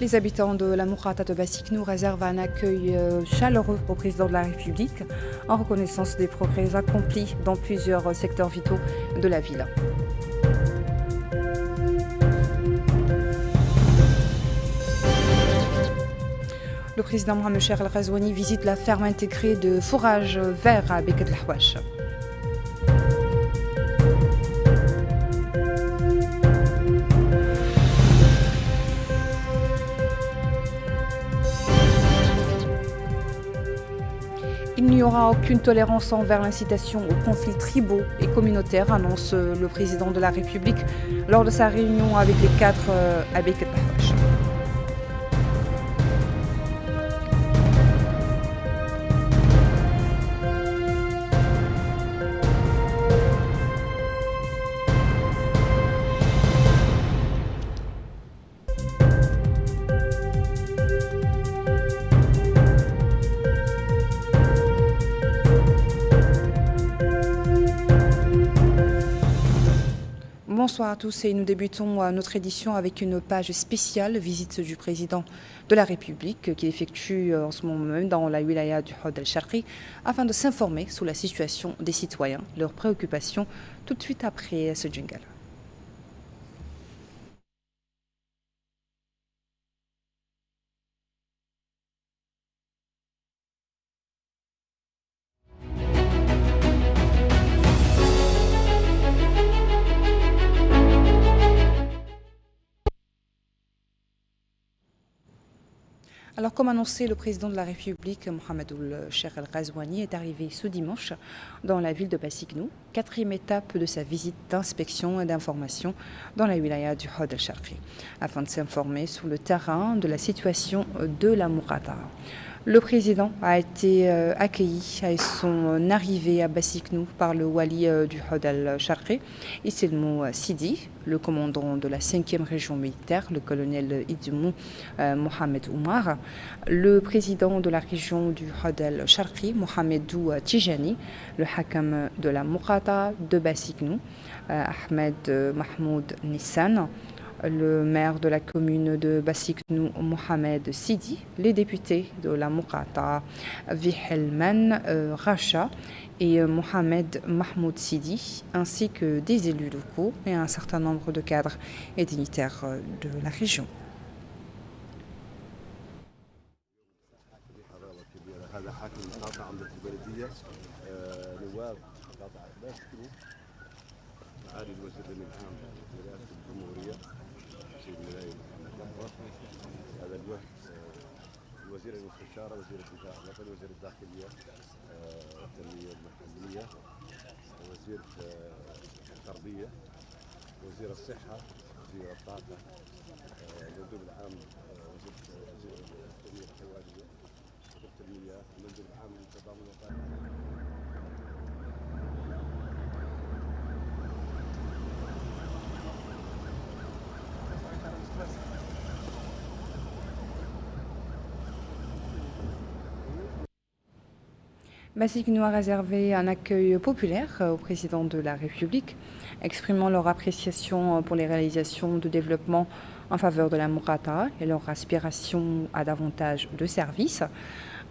Les habitants de la Mourata de Bassiknou réservent un accueil chaleureux au président de la République en reconnaissance des progrès accomplis dans plusieurs secteurs vitaux de la ville. Le président Mohamed Cheikh Al-Ghazouani visite la ferme intégrée de fourrage vert à Beket El-Houach. Il n'y aura aucune tolérance envers l'incitation aux conflits tribaux et communautaires, annonce le président de la République lors de sa réunion avec les cadres à Beket El-Houach. Bonsoir à tous et nous débutons notre édition avec une page spéciale visite du président de la République qui effectue en ce moment même dans la wilaya du Hod el-Sharqi afin de s'informer sur la situation des citoyens, leurs préoccupations, tout de suite après ce jingle. Alors, comme annoncé, le président de la République, Mohamed Cheikh Al-Ghazouani, est arrivé ce dimanche dans la ville de Bassiknou, quatrième étape de sa visite d'inspection et d'information dans la wilaya du Hod el-Sharqi, afin de s'informer sur le terrain de la situation de la Mourata. Le président a été accueilli à son arrivée à Bassiknou par le wali du Hod el-Sharqi, Isselmou Sidi, le commandant de la 5e région militaire, le colonel Idmou Mohamed Oumar, le président de la région du Hod el-Sharqi, Mohamedou Tijani, le hakam de la Mourata de Bassiknou, Ahmed Mahmoud Nissan, le maire de la commune de Bassiknou, Mohamed Sidi, les députés de la Mourata, Vihelman Racha et Mohamed Mahmoud Sidi, ainsi que des élus locaux et un certain nombre de cadres et dignitaires de la région. وزير المستشار وزير الدفاع الوطني وزير الداخليه التنميه المحليه وزير التربيه وزير الصحه وزير الطاقه المندوب العام وزير التنميه الحيوانيه وزير التنميه المندوب العام للتضامن الوطني. Bassiknou a réservé un accueil populaire au président de la République, exprimant leur appréciation pour les réalisations de développement en faveur de la Mourata et leur aspiration à davantage de services.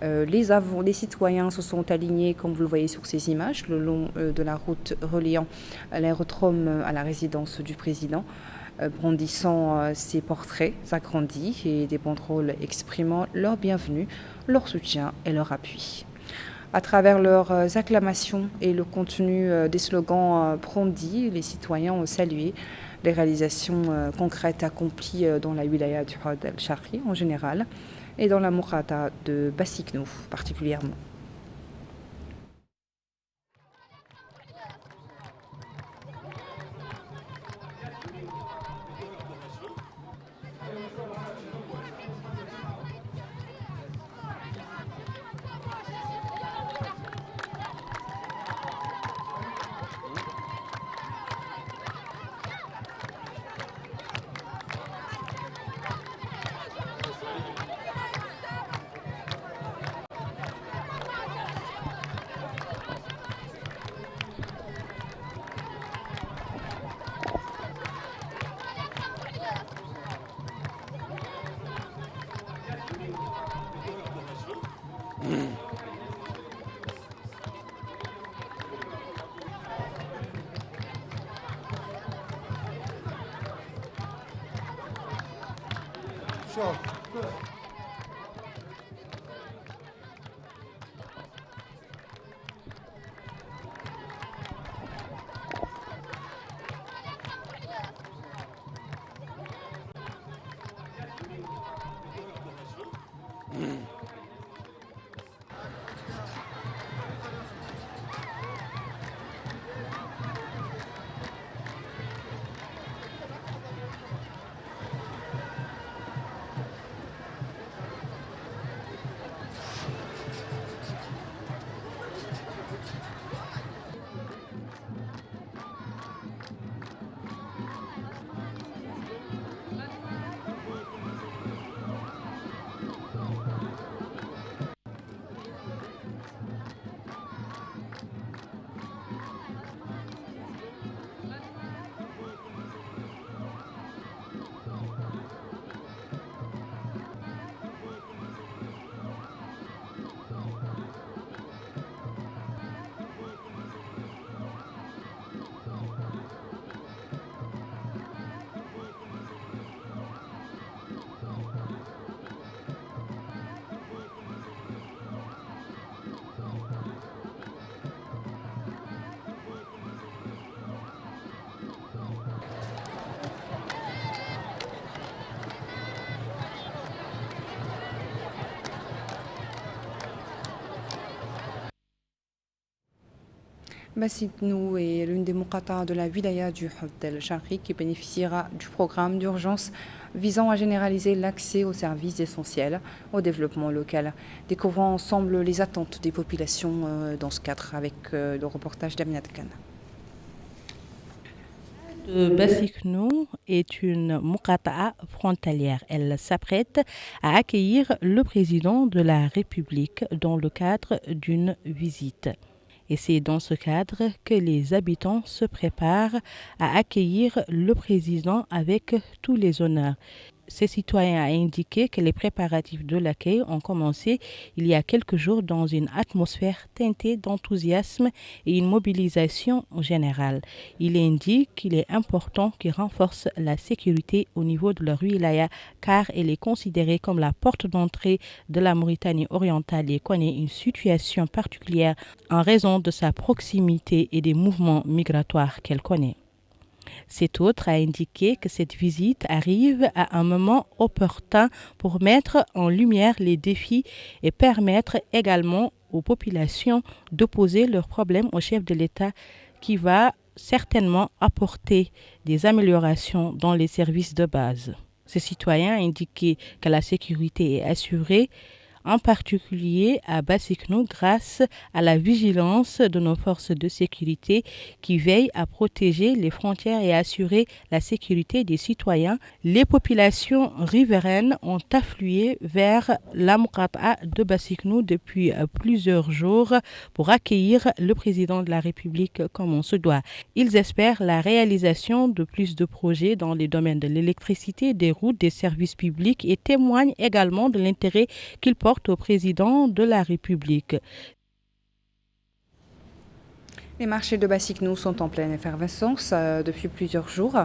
Les citoyens se sont alignés, comme vous le voyez sur ces images, le long de la route reliant l'aérodrome à la résidence du président, brandissant ses portraits agrandis et des banderoles exprimant leur bienvenue, leur soutien et leur appui. À travers leurs acclamations et le contenu des slogans brandis, les citoyens ont salué les réalisations concrètes accomplies dans la wilaya du Hod el-Sharqi en général et dans la Mourata de Bassiknou particulièrement. Bassignou est l'une des muqata'a de la wilaya du Houd el-Charqi qui bénéficiera du programme d'urgence visant à généraliser l'accès aux services essentiels au développement local. Découvrons ensemble les attentes des populations dans ce cadre avec le reportage d'Aminat Khan. Bassignou est une muqata'a frontalière. Elle s'apprête à accueillir le président de la République dans le cadre d'une visite. Et c'est dans ce cadre que les habitants se préparent à accueillir le président avec tous les honneurs. Ces citoyens ont indiqué que les préparatifs de l'accueil ont commencé il y a quelques jours dans une atmosphère teintée d'enthousiasme et une mobilisation générale. Il indique qu'il est important qu'ils renforcent la sécurité au niveau de leur wilaya car elle est considérée comme la porte d'entrée de la Mauritanie orientale et connaît une situation particulière en raison de sa proximité et des mouvements migratoires qu'elle connaît. Cet autre a indiqué que cette visite arrive à un moment opportun pour mettre en lumière les défis et permettre également aux populations de poser leurs problèmes au chef de l'État qui va certainement apporter des améliorations dans les services de base. Ces citoyens ont indiqué que la sécurité est assurée, en particulier à Bassignou grâce à la vigilance de nos forces de sécurité qui veillent à protéger les frontières et assurer la sécurité des citoyens. Les populations riveraines ont afflué vers la muqata'a de Bassignou depuis plusieurs jours pour accueillir le président de la République comme on se doit. Ils espèrent la réalisation de plus de projets dans les domaines de l'électricité, des routes, des services publics et témoignent également de l'intérêt qu'ils portent au président de la République. Les marchés de Bassignou sont en pleine effervescence depuis plusieurs jours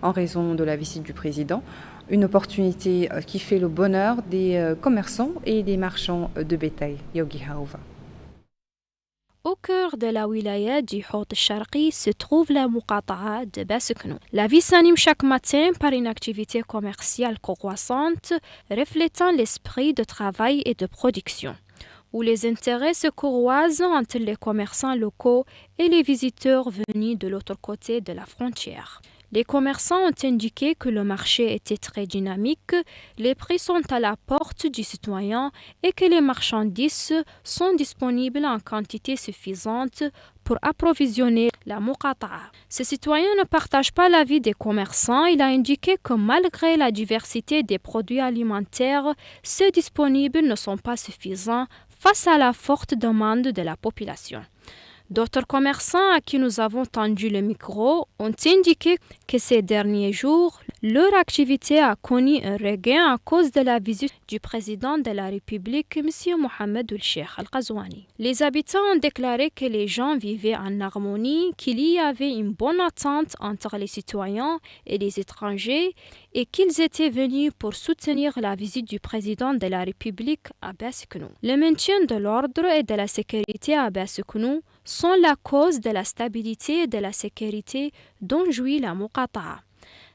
en raison de la visite du président. Une opportunité qui fait le bonheur des commerçants et des marchands de bétail. Yogi Haouva. Au cœur de la wilaya du Houd el-Charqi se trouve la muqata'a de Bassignou. La vie s'anime chaque matin par une activité commerciale croissante, reflétant l'esprit de travail et de production, où les intérêts se croisent entre les commerçants locaux et les visiteurs venus de l'autre côté de la frontière. Les commerçants ont indiqué que le marché était très dynamique, les prix sont à la porte du citoyen et que les marchandises sont disponibles en quantité suffisante pour approvisionner la muqata'a. Ce citoyen ne partage pas l'avis des commerçants. Il a indiqué que malgré la diversité des produits alimentaires, ceux disponibles ne sont pas suffisants face à la forte demande de la population. D'autres commerçants à qui nous avons tendu le micro ont indiqué que ces derniers jours, leur activité a connu un regain à cause de la visite du président de la République, M. Mohamed Ould-Cheikh Al-Ghazouani. Les habitants ont déclaré que les gens vivaient en harmonie, qu'il y avait une bonne entente entre les citoyens et les étrangers et qu'ils étaient venus pour soutenir la visite du président de la République à Basseknou. Le maintien de l'ordre et de la sécurité à Basseknou sont la cause de la stabilité et de la sécurité dont jouit la Muqata'a.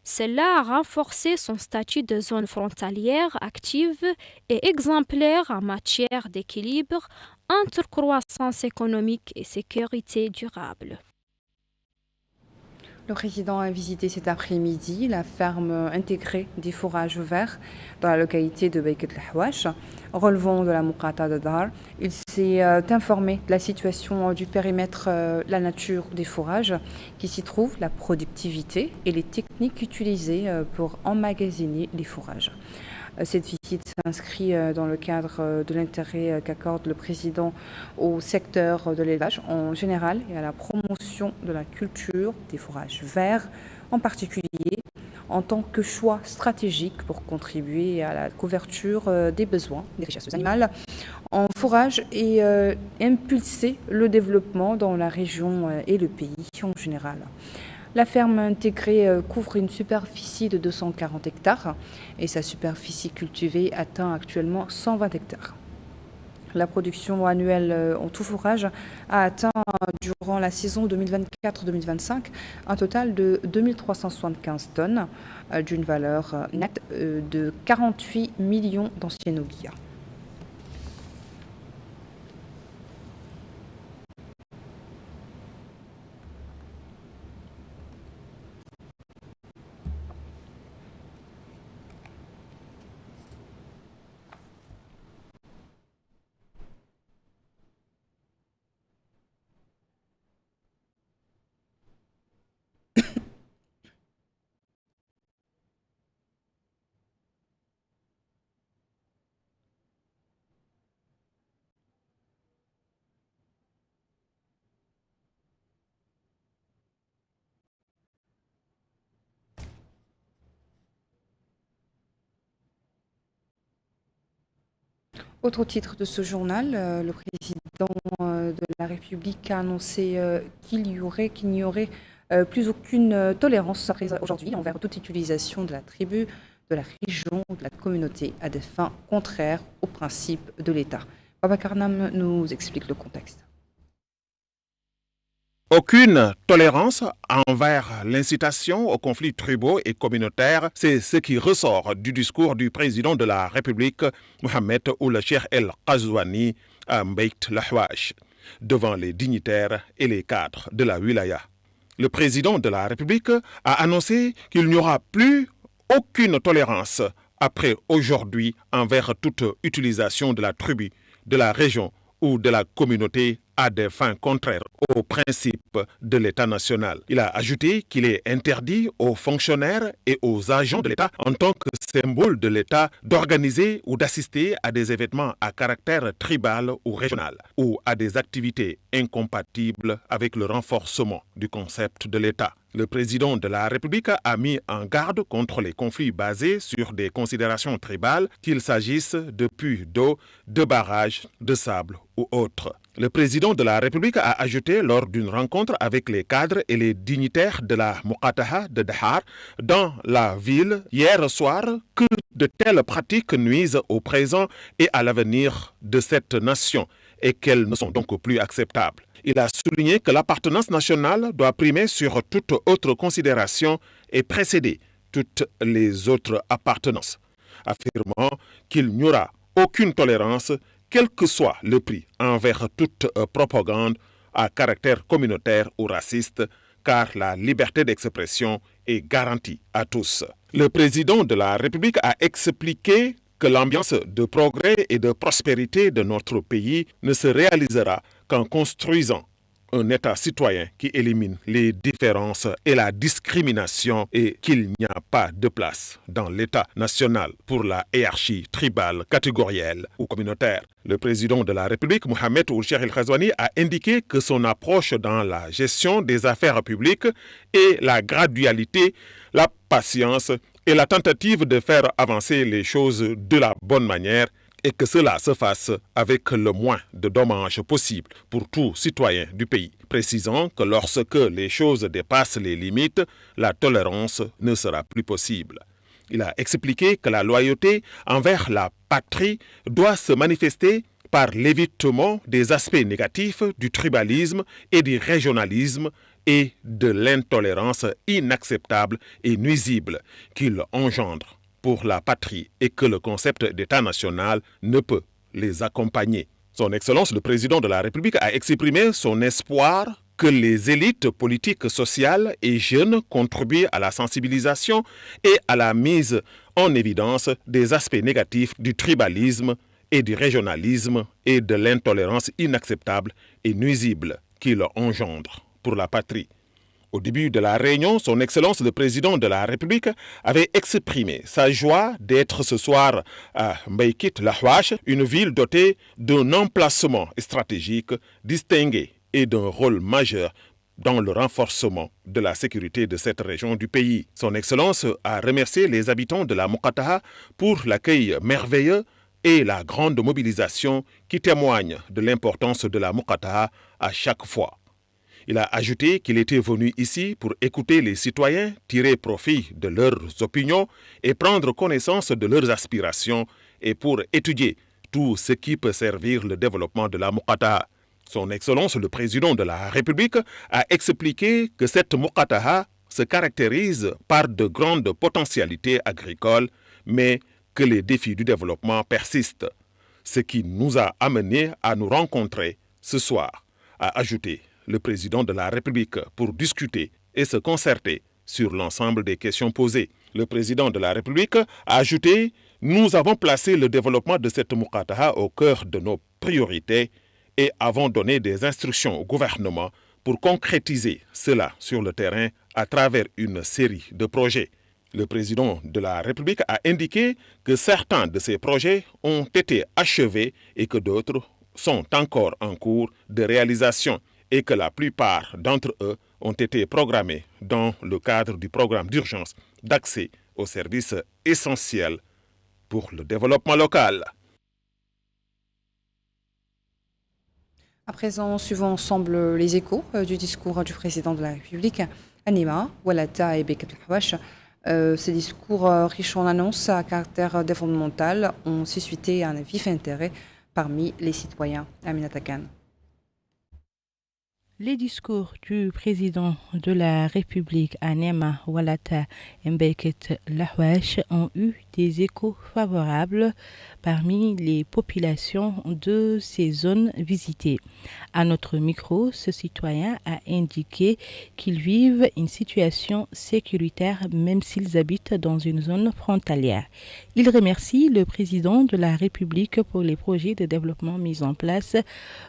Cela a renforcé son statut de zone frontalière active et exemplaire en matière d'équilibre entre croissance économique et sécurité durable. Le président a visité cet après-midi la ferme intégrée des fourrages verts dans la localité de Beyket El-Houach, relevant de la Muqata'a de Dhar. Il s'est informé de la situation du périmètre, la nature des fourrages qui s'y trouvent, la productivité et les techniques utilisées pour emmagasiner les fourrages. Cette visite s'inscrit dans le cadre de l'intérêt qu'accorde le président au secteur de l'élevage en général et à la promotion de la culture des fourrages verts en particulier en tant que choix stratégique pour contribuer à la couverture des besoins des richesses animales en fourrage et impulser le développement dans la région et le pays en général. La ferme intégrée couvre une superficie de 240 hectares et sa superficie cultivée atteint actuellement 120 hectares. La production annuelle en tout fourrage a atteint durant la saison 2024-2025 un total de 2375 tonnes d'une valeur nette de 48 millions d'anciennes oguillas. Autre titre de ce journal, le président de la République a annoncé qu'il n'y aurait plus aucune tolérance aujourd'hui envers toute utilisation de la tribu, de la région ou de la communauté à des fins contraires aux principes de l'État. Babacar Nam nous explique le contexte. Aucune tolérance envers l'incitation aux conflits tribaux et communautaires, c'est ce qui ressort du discours du président de la République, Mohamed Ould-Cheikh Al-Ghazouani, à Beyket El-Houach, devant les dignitaires et les cadres de la wilaya. Le président de la République a annoncé qu'il n'y aura plus aucune tolérance après aujourd'hui envers toute utilisation de la tribu, de la région ou de la communauté à des fins contraires aux principes de l'État national. Il a ajouté qu'il est interdit aux fonctionnaires et aux agents de l'État en tant que symbole de l'État d'organiser ou d'assister à des événements à caractère tribal ou régional ou à des activités incompatibles avec le renforcement du concept de l'État. Le président de la République a mis en garde contre les conflits basés sur des considérations tribales, qu'il s'agisse de puits d'eau, de barrages, de sable ou autres. Le président de la République a ajouté lors d'une rencontre avec les cadres et les dignitaires de la Muqata'a de Dhar dans la ville hier soir que de telles pratiques nuisent au présent et à l'avenir de cette nation et qu'elles ne sont donc plus acceptables. Il a souligné que l'appartenance nationale doit primer sur toute autre considération et précéder toutes les autres appartenances, affirmant qu'il n'y aura aucune tolérance, quel que soit le prix, envers toute propagande à caractère communautaire ou raciste, car la liberté d'expression est garantie à tous. Le président de la République a expliqué que l'ambiance de progrès et de prospérité de notre pays ne se réalisera qu'en construisant un État citoyen qui élimine les différences et la discrimination et qu'il n'y a pas de place dans l'État national pour la hiérarchie tribale, catégorielle ou communautaire. Le président de la République, Mohamed Ould Cheikh El Ghazouani, a indiqué que son approche dans la gestion des affaires publiques est la gradualité, la patience et la tentative de faire avancer les choses de la bonne manière et que cela se fasse avec le moins de dommages possible pour tout citoyen du pays, précisant que lorsque les choses dépassent les limites, la tolérance ne sera plus possible. Il a expliqué que la loyauté envers la patrie doit se manifester par l'évitement des aspects négatifs du tribalisme et du régionalisme et de l'intolérance inacceptable et nuisible qu'il engendre pour la patrie et que le concept d'État national ne peut les accompagner. Son Excellence le Président de la République a exprimé son espoir que les élites politiques, sociales et jeunes contribuent à la sensibilisation et à la mise en évidence des aspects négatifs du tribalisme et du régionalisme et de l'intolérance inacceptable et nuisible qu'il engendre pour la patrie. Au début de la réunion, son Excellence le Président de la République avait exprimé sa joie d'être ce soir à Mbaïkit Lahouache, une ville dotée d'un emplacement stratégique distingué et d'un rôle majeur dans le renforcement de la sécurité de cette région du pays. Son Excellence a remercié les habitants de la Muqata'a pour l'accueil merveilleux et la grande mobilisation qui témoigne de l'importance de la Muqata'a à chaque fois. Il a ajouté qu'il était venu ici pour écouter les citoyens, tirer profit de leurs opinions et prendre connaissance de leurs aspirations et pour étudier tout ce qui peut servir le développement de la Muqata'a. Son Excellence le Président de la République a expliqué que cette Muqata'a se caractérise par de grandes potentialités agricoles, mais que les défis du développement persistent, ce qui nous a amenés à nous rencontrer ce soir, a ajouté le Président de la République pour discuter et se concerter sur l'ensemble des questions posées. Le Président de la République a ajouté « Nous avons placé le développement de cette Muqata'a au cœur de nos priorités et avons donné des instructions au gouvernement pour concrétiser cela sur le terrain à travers une série de projets. » Le Président de la République a indiqué que certains de ces projets ont été achevés et que d'autres sont encore en cours de réalisation, et que la plupart d'entre eux ont été programmés dans le cadre du programme d'urgence d'accès aux services essentiels pour le développement local. À présent, suivons ensemble les échos du discours du président de la République à Nema, Oualata et Mbaïkit Lahouache. Ces discours riches en annonces à caractère développemental ont suscité un vif intérêt parmi les citoyens. Aminata Khan. Les discours du président de la République à Nema, Oualata et Mbaïkit Lahouache ont eu des échos favorables parmi les populations de ces zones visitées. À notre micro, ce citoyen a indiqué qu'ils vivent une situation sécuritaire même s'ils habitent dans une zone frontalière. Il remercie le président de la République pour les projets de développement mis en place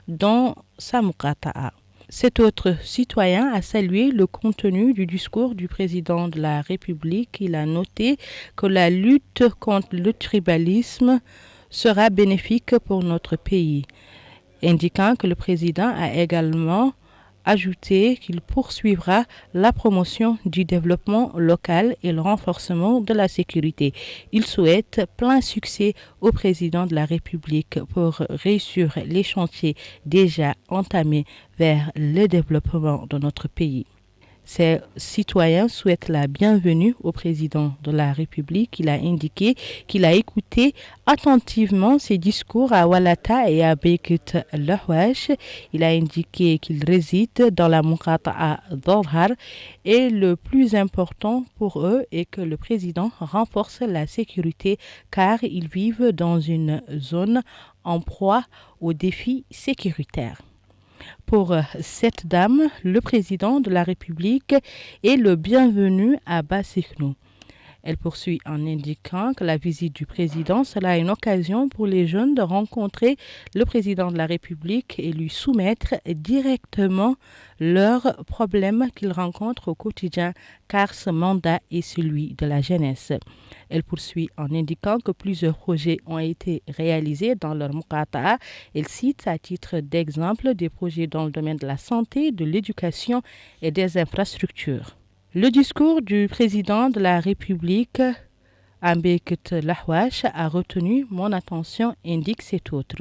dans sa Muqata'a. Cet autre citoyen a salué le contenu du discours du président de la République. Il a noté que la lutte contre le tribalisme sera bénéfique pour notre pays, indiquant que le président a également ajouté qu'il poursuivra la promotion du développement local et le renforcement de la sécurité. Il souhaite plein succès au président de la République pour réussir les chantiers déjà entamés vers le développement de notre pays. Ces citoyens souhaitent la bienvenue au président de la République. Il a indiqué qu'il a écouté attentivement ses discours à Oualata et à Mbaïkit Lahouache. Il a indiqué qu'il réside dans la Muqata'a Dholhar et le plus important pour eux est que le président renforce la sécurité car ils vivent dans une zone en proie aux défis sécuritaires. Pour cette dame, le président de la République est le bienvenu à Bassiknou. Elle poursuit en indiquant que la visite du président sera une occasion pour les jeunes de rencontrer le président de la République et lui soumettre directement leurs problèmes qu'ils rencontrent au quotidien, car ce mandat est celui de la jeunesse. Elle poursuit en indiquant que plusieurs projets ont été réalisés dans leur muqata'a. Elle cite à titre d'exemple des projets dans le domaine de la santé, de l'éducation et des infrastructures. Le discours du président de la République, Ambeket Lahouache, a retenu mon attention, indique cet autre.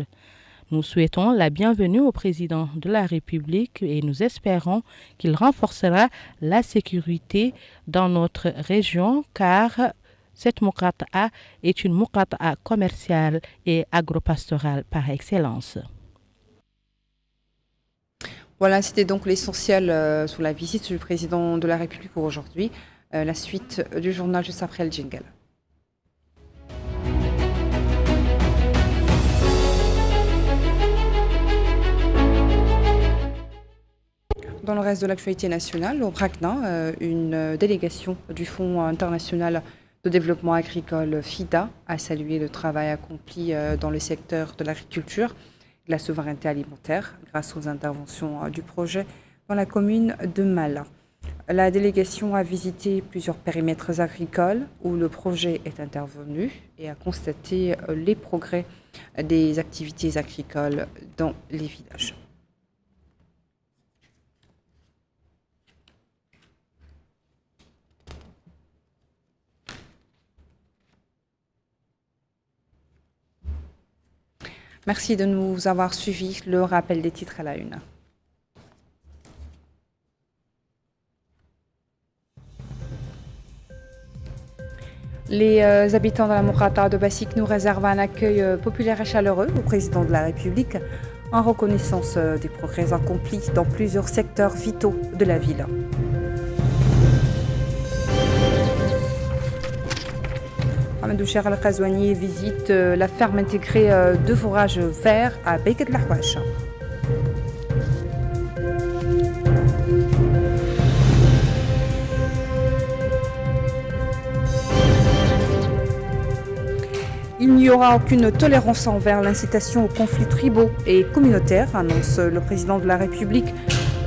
Nous souhaitons la bienvenue au président de la République et nous espérons qu'il renforcera la sécurité dans notre région, car cette muqata'a est une muqata'a commerciale et agropastorale par excellence. Voilà, c'était donc l'essentiel sur la visite du président de la République pour aujourd'hui. La suite du journal juste après le jingle. Dans le reste de l'actualité nationale, au Brakna, une délégation du Fonds international de développement agricole FIDA a salué le travail accompli dans le secteur de l'agriculture et de la souveraineté alimentaire grâce aux interventions du projet dans la commune de Mala. La délégation a visité plusieurs périmètres agricoles où le projet est intervenu et a constaté les progrès des activités agricoles dans les villages. Merci de nous avoir suivis. Le rappel des titres à la une. Les habitants de la muqata'a de Bassik nous réservent un accueil populaire et chaleureux au président de la République en reconnaissance des progrès accomplis dans plusieurs secteurs vitaux de la ville. Mohamed Cheikh El Ghazouani visite la ferme intégrée de fourrage vert à Beket Lahouache. Il n'y aura aucune tolérance envers l'incitation aux conflits tribaux et communautaires, annonce le président de la République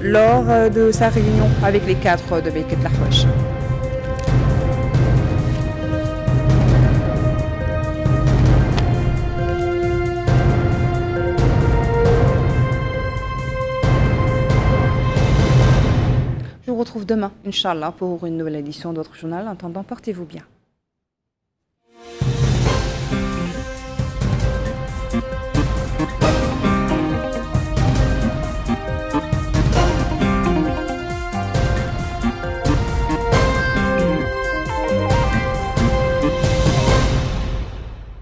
lors de sa réunion avec les cadres de Beket Lahouache. Je vous retrouve demain, Inch'Allah, pour une nouvelle édition d'autres journal. En attendant, portez-vous bien.